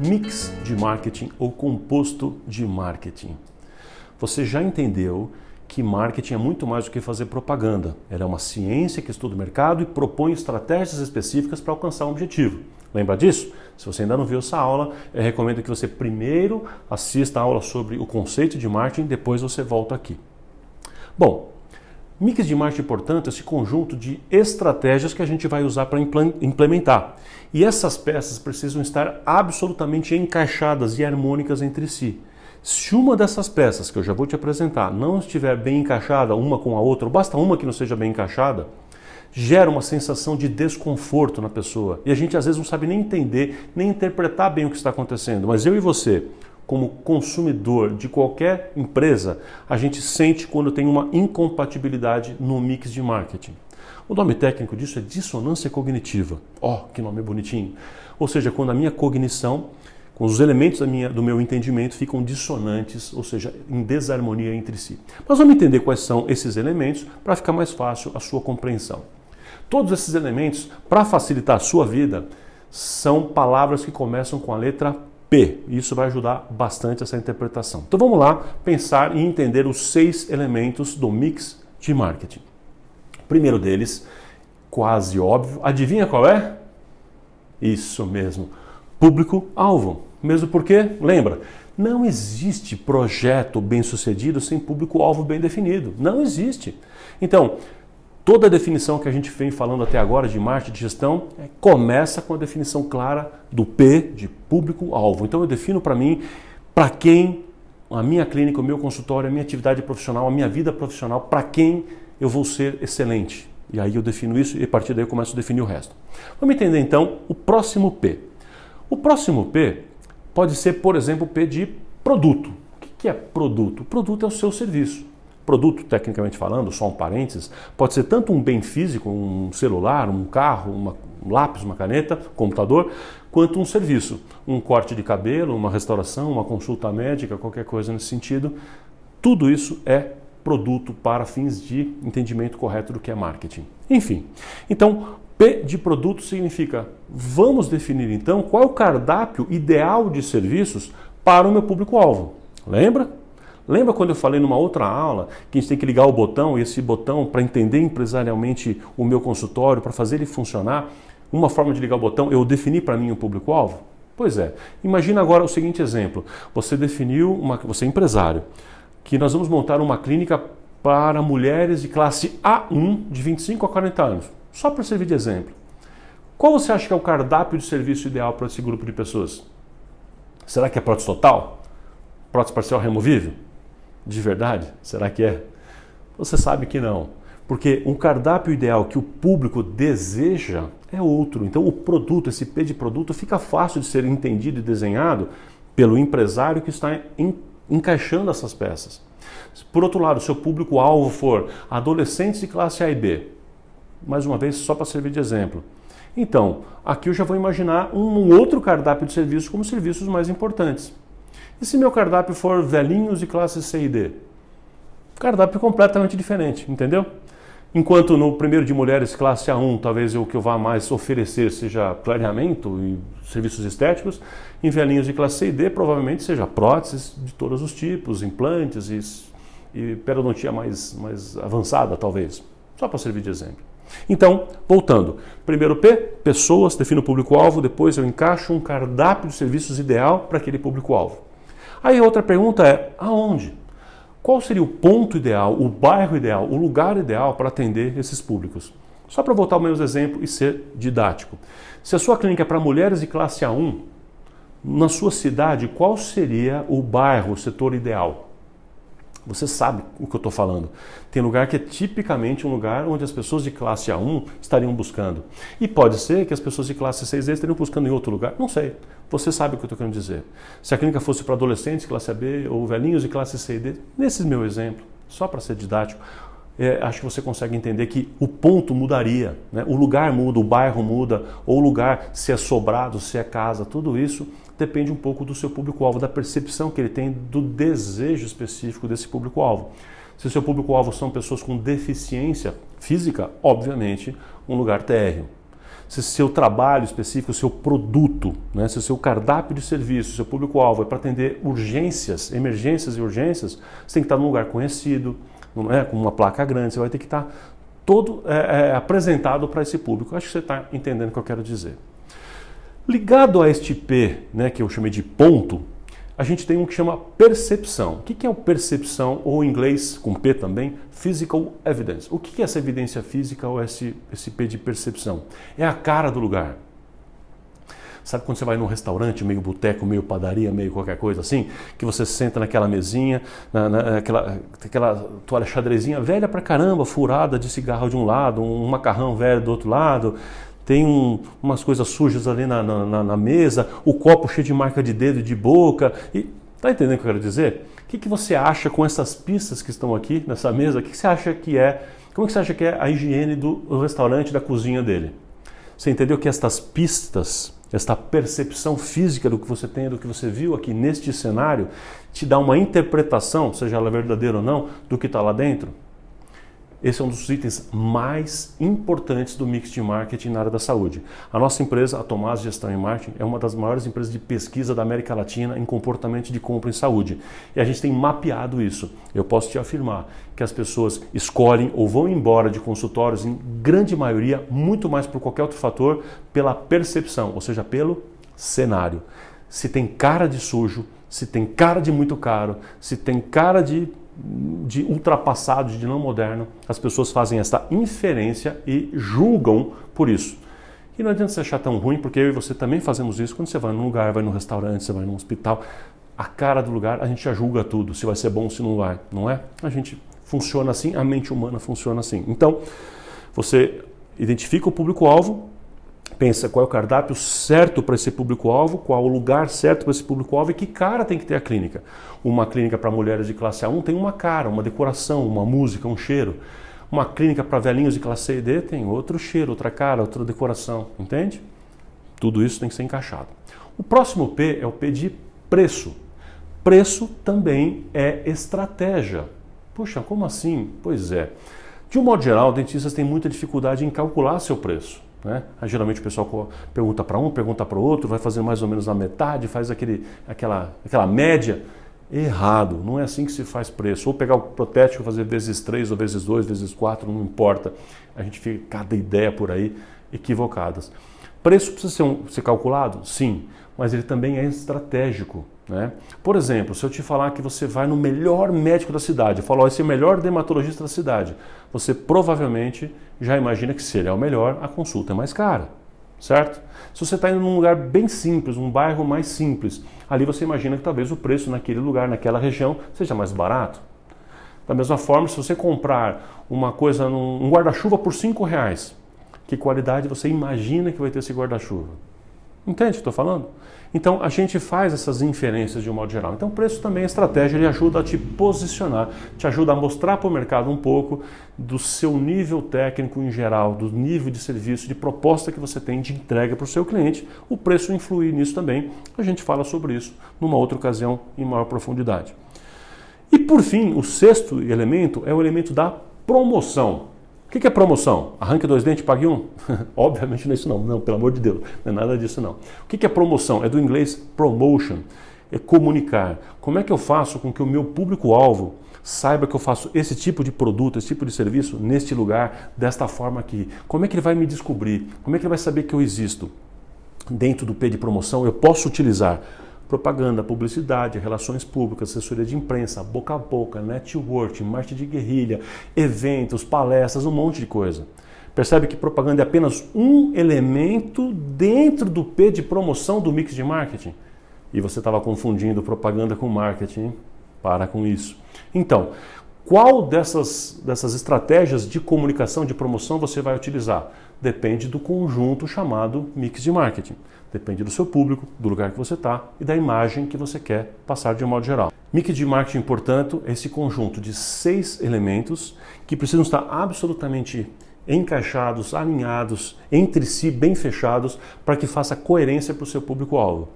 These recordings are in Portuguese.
mix de marketing ou composto de marketing. Você já entendeu que marketing é muito mais do que fazer propaganda. Ela é uma ciência que estuda o mercado e propõe estratégias específicas para alcançar um objetivo. Lembra disso? Se você ainda não viu essa aula, eu recomendo que você primeiro assista a aula sobre o conceito de marketing, depois você volta aqui. Bom, mix de marketing, portanto, é esse conjunto de estratégias que a gente vai usar para implementar. E essas peças precisam estar absolutamente encaixadas e harmônicas entre si. Se uma dessas peças, que eu já vou te apresentar, não estiver bem encaixada uma com a outra, ou basta uma que não seja bem encaixada, gera uma sensação de desconforto na pessoa. E a gente às vezes não sabe nem entender, nem interpretar bem o que está acontecendo. Mas eu e você, como consumidor de qualquer empresa, a gente sente quando tem uma incompatibilidade no mix de marketing. O nome técnico disso é dissonância cognitiva. Ó, que nome bonitinho. Ou seja, quando a minha cognição, com os elementos do meu entendimento ficam dissonantes, ou seja, em desarmonia entre si. Mas vamos entender quais são esses elementos para ficar mais fácil a sua compreensão. Todos esses elementos, para facilitar a sua vida, são palavras que começam com a letra P. Isso vai ajudar bastante essa interpretação. Então vamos lá pensar e entender os 6 elementos do mix de marketing. O primeiro deles, quase óbvio, adivinha qual é? Isso mesmo. Público-alvo. Mesmo porque, lembra, não existe projeto bem-sucedido sem público-alvo bem definido. Não existe. Então, toda a definição que a gente vem falando até agora de marketing de gestão começa com a definição clara do P de público-alvo. Então eu defino para mim, para quem a minha clínica, o meu consultório, a minha atividade profissional, a minha vida profissional, para quem eu vou ser excelente. E aí eu defino isso e a partir daí eu começo a definir o resto. Vamos entender então o próximo P. O próximo P pode ser, por exemplo, o P de produto. O que é produto? O produto é o seu serviço. Produto, tecnicamente falando, só um parênteses, pode ser tanto um bem físico, um celular, um carro, um lápis, uma caneta, computador, quanto um serviço. Um corte de cabelo, uma restauração, uma consulta médica, qualquer coisa nesse sentido. Tudo isso é produto para fins de entendimento correto do que é marketing. Enfim, então P de produto significa, vamos definir então qual é o cardápio ideal de serviços para o meu público-alvo. Lembra? Lembra quando eu falei numa outra aula que a gente tem que ligar o botão, e esse botão, para entender empresarialmente o meu consultório, para fazer ele funcionar, uma forma de ligar o botão, eu defini para mim o público-alvo? Pois é. Imagina agora o seguinte exemplo. Você definiu, você é empresário, que nós vamos montar uma clínica para mulheres de classe A1 de 25 a 40 anos. Só para servir de exemplo. Qual você acha que é o cardápio de serviço ideal para esse grupo de pessoas? Será que é prótese total? Prótese parcial removível? De verdade? Será que é? Você sabe que não. Porque um cardápio ideal que o público deseja é outro. Então o produto, esse P de produto, fica fácil de ser entendido e desenhado pelo empresário que está encaixando essas peças. Por outro lado, se o público-alvo for adolescentes de classe A e B, mais uma vez, só para servir de exemplo. Então, aqui eu já vou imaginar um outro cardápio de serviços como serviços mais importantes. E se meu cardápio for velhinhos de classe C e D? Cardápio completamente diferente, entendeu? Enquanto no primeiro de mulheres classe A1, talvez o que eu vá mais oferecer seja clareamento e serviços estéticos, em velhinhos de classe C e D provavelmente seja próteses de todos os tipos, implantes e periodontia mais avançada talvez, só para servir de exemplo. Então, voltando, primeiro P, pessoas, defino o público-alvo, depois eu encaixo um cardápio de serviços ideal para aquele público-alvo. Aí a outra pergunta é, aonde? Qual seria o ponto ideal, o bairro ideal, o lugar ideal para atender esses públicos? Só para voltar ao meu exemplo e ser didático. Se a sua clínica é para mulheres de classe A1, na sua cidade, qual seria o bairro, o setor ideal? Você sabe o que eu estou falando. Tem lugar que é tipicamente um lugar onde as pessoas de classe A1 estariam buscando. E pode ser que as pessoas de classe 6D estariam buscando em outro lugar. Não sei. Você sabe o que eu estou querendo dizer. Se a clínica fosse para adolescentes, classe AB, ou velhinhos de classe C e D, nesse meu exemplo, só para ser didático, acho que você consegue entender que o ponto mudaria, né? O lugar muda, o bairro muda, ou o lugar, se é sobrado, se é casa, tudo isso depende um pouco do seu público-alvo, da percepção que ele tem do desejo específico desse público-alvo. Se o seu público-alvo são pessoas com deficiência física, obviamente, um lugar térreo. se seu trabalho específico, o seu produto, né, se o seu cardápio de serviço, seu público-alvo é para atender urgências, emergências e urgências, você tem que estar num lugar conhecido, não é? Com uma placa grande, você vai ter que estar todo apresentado para esse público. Acho que você está entendendo o que eu quero dizer. Ligado a este P, né, que eu chamei de ponto, a gente tem um que chama percepção. O que é o percepção, ou em inglês, com P também, physical evidence? O que é essa evidência física ou esse P de percepção? É a cara do lugar. Sabe quando você vai num restaurante, meio boteco, meio padaria, meio qualquer coisa assim, que você senta naquela mesinha, aquela toalha xadrezinha velha pra caramba, furada de cigarro de um lado, um macarrão velho do outro lado, tem umas coisas sujas ali na mesa, o copo cheio de marca de dedo e de boca. E tá entendendo o que eu quero dizer? O que você acha com essas pistas que estão aqui nessa mesa? O que você acha que é? Como que você acha que é a higiene do restaurante, da cozinha dele? Você entendeu que estas pistas, esta percepção física do que você tem, do que você viu aqui neste cenário, te dá uma interpretação, seja ela verdadeira ou não, do que está lá dentro? Esse é um dos itens mais importantes do mix de marketing na área da saúde. A nossa empresa, a Tomás Gestão e Marketing, é uma das maiores empresas de pesquisa da América Latina em comportamento de compra em saúde. E a gente tem mapeado isso. Eu posso te afirmar que as pessoas escolhem ou vão embora de consultórios, em grande maioria, muito mais por qualquer outro fator, pela percepção, ou seja, pelo cenário. Se tem cara de sujo, se tem cara de muito caro, se tem cara de ultrapassado, de não moderno, as pessoas fazem esta inferência e julgam por isso. E não adianta você achar tão ruim, porque eu e você também fazemos isso quando você vai num lugar, vai num restaurante, você vai num hospital. A cara do lugar, a gente já julga tudo, se vai ser bom, se não vai, não é? A gente funciona assim, a mente humana funciona assim. Então, você identifica o público-alvo, pensa qual é o cardápio certo para esse público-alvo, qual o lugar certo para esse público-alvo e que cara tem que ter a clínica. Uma clínica para mulheres de classe A1 tem uma cara, uma decoração, uma música, um cheiro. Uma clínica para velhinhos de classe C e D tem outro cheiro, outra cara, outra decoração, entende? Tudo isso tem que ser encaixado. O próximo P é o P de preço. Preço também é estratégia. Puxa, como assim? Pois é. De um modo geral, dentistas têm muita dificuldade em calcular seu preço. Né? Geralmente o pessoal pergunta para um, pergunta para o outro, vai fazer mais ou menos a metade, faz aquela média. Errado, não é assim que se faz preço. Ou pegar o protético e fazer vezes 3, ou vezes 2, vezes 4, não importa. A gente fica cada ideia por aí equivocadas. Preço precisa ser calculado? Sim, mas ele também é estratégico. Né? Por exemplo, se eu te falar que você vai no melhor médico da cidade, eu falo, esse é o melhor dermatologista da cidade, você provavelmente já imagina que se ele é o melhor, a consulta é mais cara, certo? Se você está indo num lugar bem simples, um bairro mais simples, ali você imagina que talvez o preço naquele lugar, naquela região, seja mais barato. Da mesma forma, se você comprar uma coisa, um guarda-chuva por R$5, que qualidade você imagina que vai ter esse guarda-chuva? Entende o que estou falando? Então, a gente faz essas inferências de um modo geral. Então, o preço também é estratégia, ele ajuda a te posicionar, te ajuda a mostrar para o mercado um pouco do seu nível técnico em geral, do nível de serviço, de proposta que você tem de entrega para o seu cliente. O preço influi nisso também. A gente fala sobre isso numa outra ocasião em maior profundidade. E, por fim, o sexto elemento é o elemento da promoção. O que é promoção? Arranque 2 dentes, pague um? Obviamente não é isso não, pelo amor de Deus, não é nada disso não. O que é promoção? É do inglês promotion, é comunicar. Como é que eu faço com que o meu público-alvo saiba que eu faço esse tipo de produto, esse tipo de serviço neste lugar, desta forma aqui? Como é que ele vai me descobrir? Como é que ele vai saber que eu existo? Dentro do P de promoção eu posso utilizar propaganda, publicidade, relações públicas, assessoria de imprensa, boca a boca, networking, marketing de guerrilha, eventos, palestras, um monte de coisa. Percebe que propaganda é apenas um elemento dentro do P de promoção do mix de marketing? E você estava confundindo propaganda com marketing. Para com isso. Então, qual dessas estratégias de comunicação, de promoção você vai utilizar? Depende do conjunto chamado mix de marketing. Depende do seu público, do lugar que você está e da imagem que você quer passar de um modo geral. Mix de marketing, portanto, é esse conjunto de 6 elementos que precisam estar absolutamente encaixados, alinhados, entre si, bem fechados, para que faça coerência para o seu público-alvo.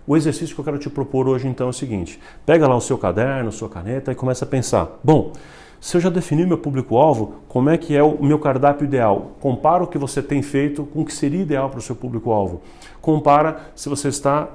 O exercício que eu quero te propor hoje, então, é o seguinte. Pega lá o seu caderno, sua caneta e começa a pensar. Bom, Se eu já defini meu público-alvo, como é que é o meu cardápio ideal? Compara o que você tem feito com o que seria ideal para o seu público-alvo. Compara se você está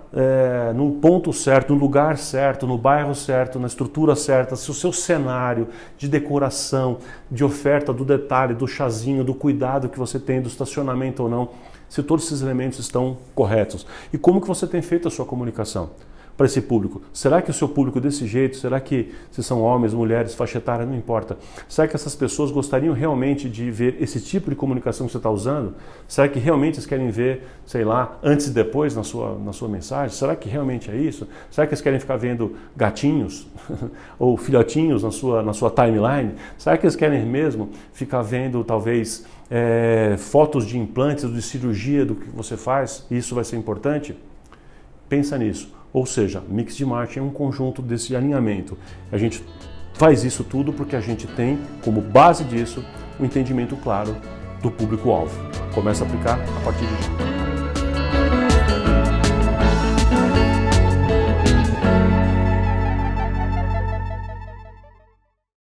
no ponto certo, no lugar certo, no bairro certo, na estrutura certa, se o seu cenário de decoração, de oferta, do detalhe, do chazinho, do cuidado que você tem, do estacionamento ou não, se todos esses elementos estão corretos. E como que você tem feito a sua comunicação para esse público? Será que o seu público desse jeito, será que se são homens, mulheres, faixa etária, não importa. Será que essas pessoas gostariam realmente de ver esse tipo de comunicação que você está usando? Será que realmente eles querem ver, sei lá, antes e depois na sua mensagem? Será que realmente é isso? Será que eles querem ficar vendo gatinhos ou filhotinhos na sua timeline? Será que eles querem mesmo ficar vendo talvez fotos de implantes, de cirurgia do que você faz? E isso vai ser importante? Pensa nisso. Ou seja, mix de marketing é um conjunto desse alinhamento. A gente faz isso tudo porque a gente tem como base disso um entendimento claro do público-alvo. Começa a aplicar a partir de hoje.